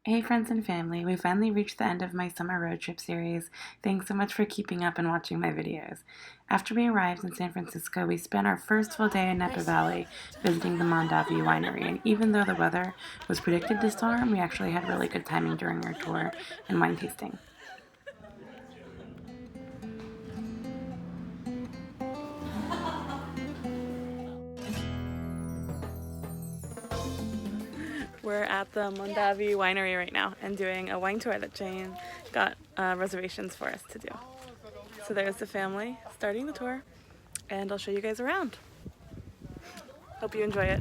Hey friends and family, we finally reached the end of my summer road trip series. Thanks so much for keeping up and watching my videos. After we arrived in San Francisco, we spent our first full day in Napa Valley visiting the Mondavi winery, and even though the weather was predicted to storm, we actually had really good timing during our tour and wine tasting. We're at the Mondavi winery right now and doing a wine tour that Jane got reservations for us to do. So there's the family starting the tour, and I'll show you guys around. Hope you enjoy it.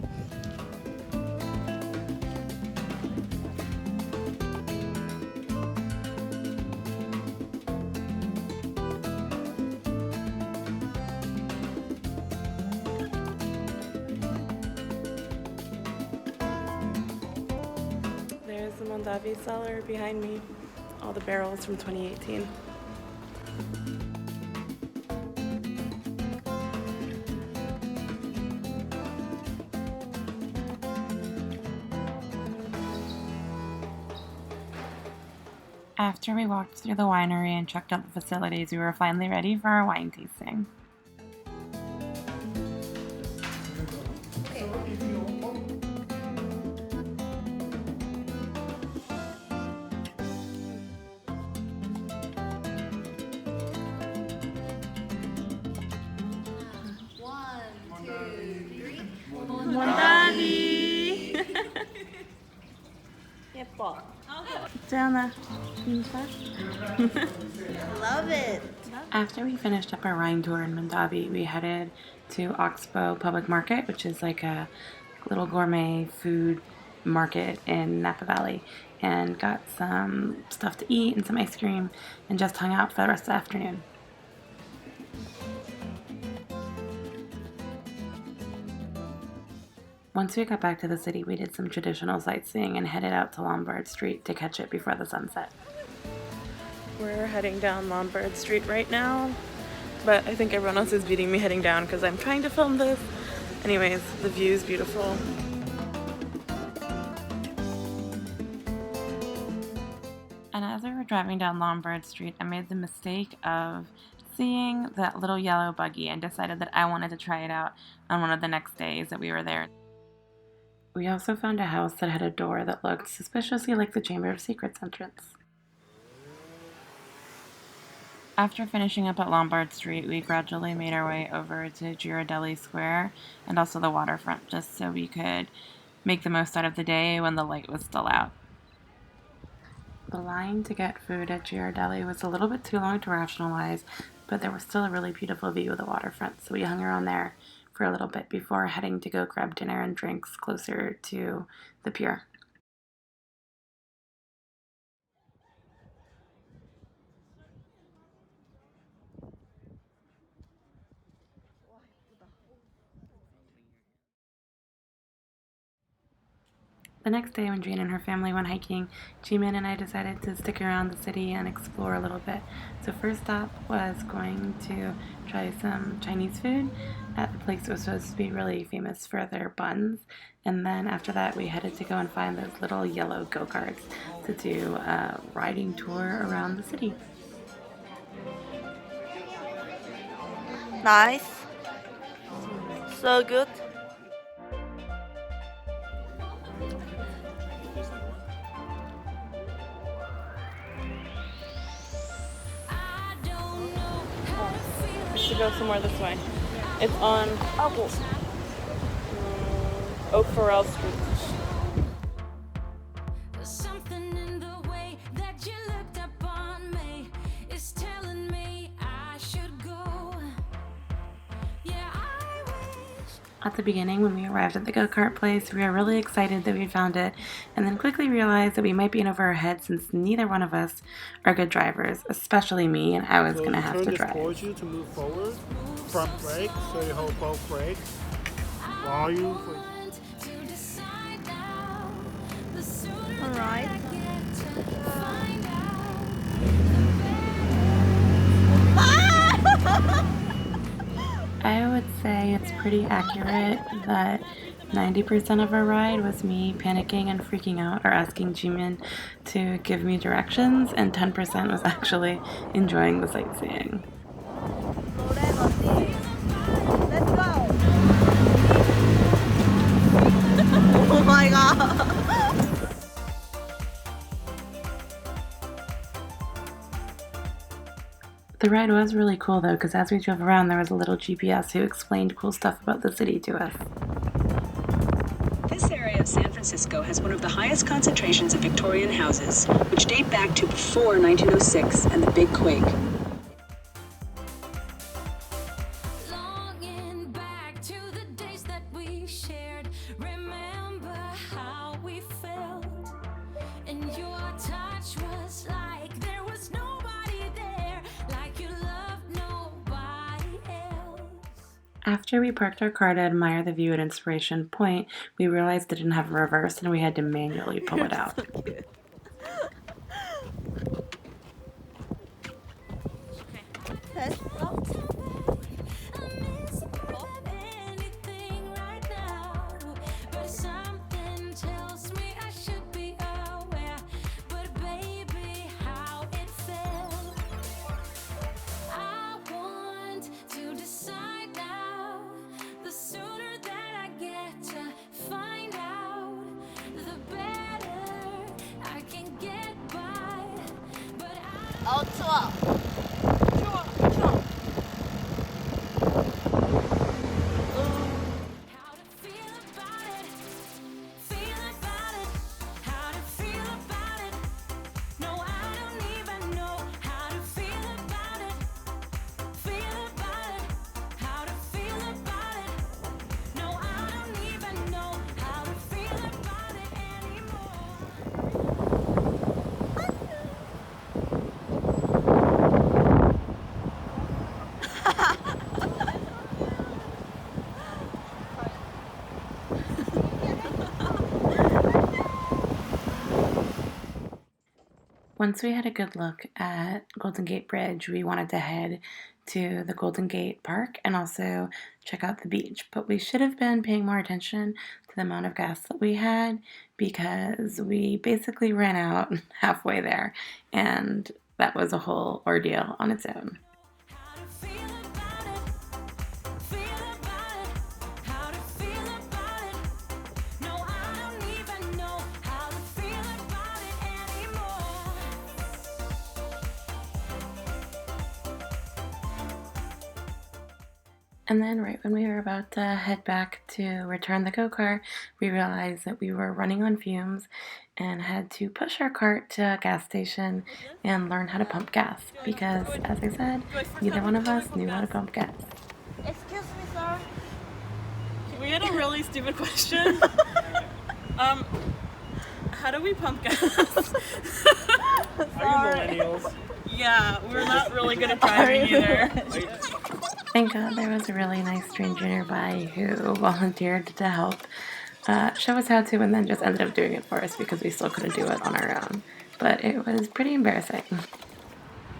There's the Mondavi cellar behind me, all the barrels from 2018. After we walked through the winery and checked out the facilities, we were finally ready for our wine tasting. Mondavi! 예뻐. Jana, Love it. After we finished up our wine tour in Mondavi, we headed to Oxbow Public Market, which is like a little gourmet food market in Napa Valley, and got some stuff to eat and some ice cream and just hung out for the rest of the afternoon. Once we got back to the city, we did some traditional sightseeing and headed out to Lombard Street to catch it before the sunset. We're heading down Lombard Street right now, but I think everyone else is beating me heading down because I'm trying to film this. Anyways, the view is beautiful. And as we were driving down Lombard Street, I made the mistake of seeing that little yellow buggy and decided that I wanted to try it out on one of the next days that we were there. We also found a house that had a door that looked suspiciously like the Chamber of Secrets entrance. After finishing up at Lombard Street, we gradually made our way over to Ghirardelli Square and also the waterfront, just so we could make the most out of the day when the light was still out. The line to get food at Ghirardelli was a little bit too long to rationalize, but there was still a really beautiful view of the waterfront, so we hung around there for a little bit before heading to go grab dinner and drinks closer to the pier. The next day, when Jane and her family went hiking, Jimin and I decided to stick around the city and explore a little bit. So first stop was going to try some Chinese food at the place that was supposed to be really famous for their buns. And then after that, we headed to go and find those little yellow go-karts to do a riding tour around the city. Nice. So good. We should go somewhere this way. It's on Oak Forel Street. At the beginning, when we arrived at the go-kart place, we were really excited that we had found it, and then quickly realized that we might be in over our heads since neither one of us are good drivers, especially me, and I was going to have to drive. Towards you to move forward, front brake, so you hold both brakes. While you... Alright. I would say it's pretty accurate that 90% of our ride was me panicking and freaking out or asking Jimin to give me directions, and 10% was actually enjoying the sightseeing. Let's go. Oh my god. The ride was really cool though, because as we drove around there was a little GPS who explained cool stuff about the city to us. This area of San Francisco has one of the highest concentrations of Victorian houses, which date back to before 1906 and the Big Quake. Longing back to the days that we shared. Remember how we felt, and your touch was like there was nobody there, like you loved nobody else. After we parked our car to admire the view at Inspiration Point, we realized it didn't have a reverse and we had to manually pull it out. So cute. Let's go. Anything right now, but something tells me I should be aware. But baby, how it felt. I want to decide now. The sooner that I get to find out, the better I can get by. But I 추워. how to feel about it, how to feel about it. No, I don't even know how to feel about it, how to feel about it. No, I don't even know how to feel about it anymore. Once we had a good look at Golden Gate Bridge, we wanted to head to the Golden Gate Park and also check out the beach. But we should have been paying more attention to the amount of gas that we had, because we basically ran out halfway there, and that was a whole ordeal on its own. How to feel about it, how to feel about it. No, I don't even know how to feel about it anymore. And then right when we were about to head back to return the GoCar, we realized that we were running on fumes and had to push our cart to a gas station and learn how to pump gas, because, as I said, neither one of us knew how to pump gas. Excuse me, sir. We had a really stupid question. How do we pump gas? Are you millennials? Yeah, we're not really good at driving either. Thank God there was a really nice stranger nearby who volunteered to help show us how to, and then just ended up doing it for us because we still couldn't do it on our own. But it was pretty embarrassing.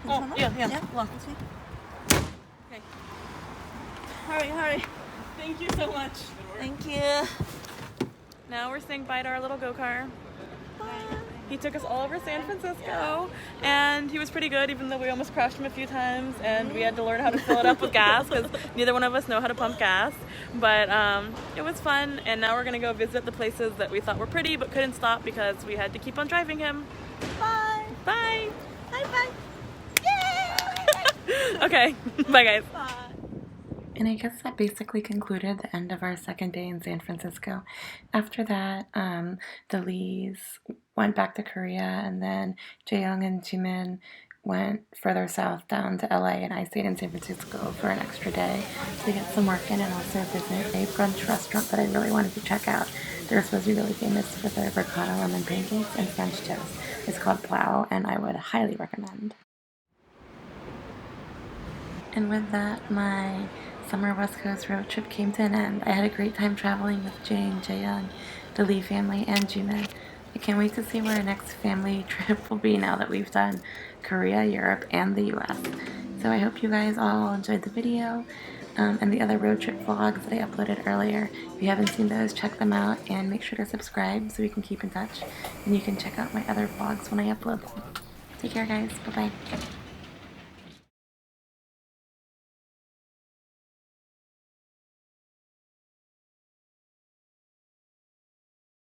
Oh, yeah. Look. Okay. Hurry. Thank you so much. Thank you. Now we're saying bye to our little go-car. He took us all over San Francisco, and he was pretty good, even though we almost crashed him a few times, and we had to learn how to fill it up with gas, because neither one of us know how to pump gas. But it was fun, and now we're going to go visit the places that we thought were pretty, but couldn't stop because we had to keep on driving him. Bye. Bye! Bye. Yay! Okay, bye guys. Bye. And I guess that basically concluded the end of our second day in San Francisco. After that, the Lees went back to Korea, and then Jaeyoung and Jimin went further south down to LA, and I stayed in San Francisco for an extra day to get some work in and also visit a brunch restaurant that I really wanted to check out. They're supposed to be really famous for their ricotta lemon pancakes and French toast. It's called Plow, and I would highly recommend. And with that, my summer West Coast road trip came to an end. I had a great time traveling with Jay and Jaeyoung, the Lee family, and Jimin. I can't wait to see where our next family trip will be now that we've done Korea, Europe, and the US. So I hope you guys all enjoyed the video. and the other road trip vlogs that I uploaded earlier. If you haven't seen those, check them out and make sure to subscribe so we can keep in touch. And you can check out my other vlogs when I upload them. Take care, guys. Bye-bye.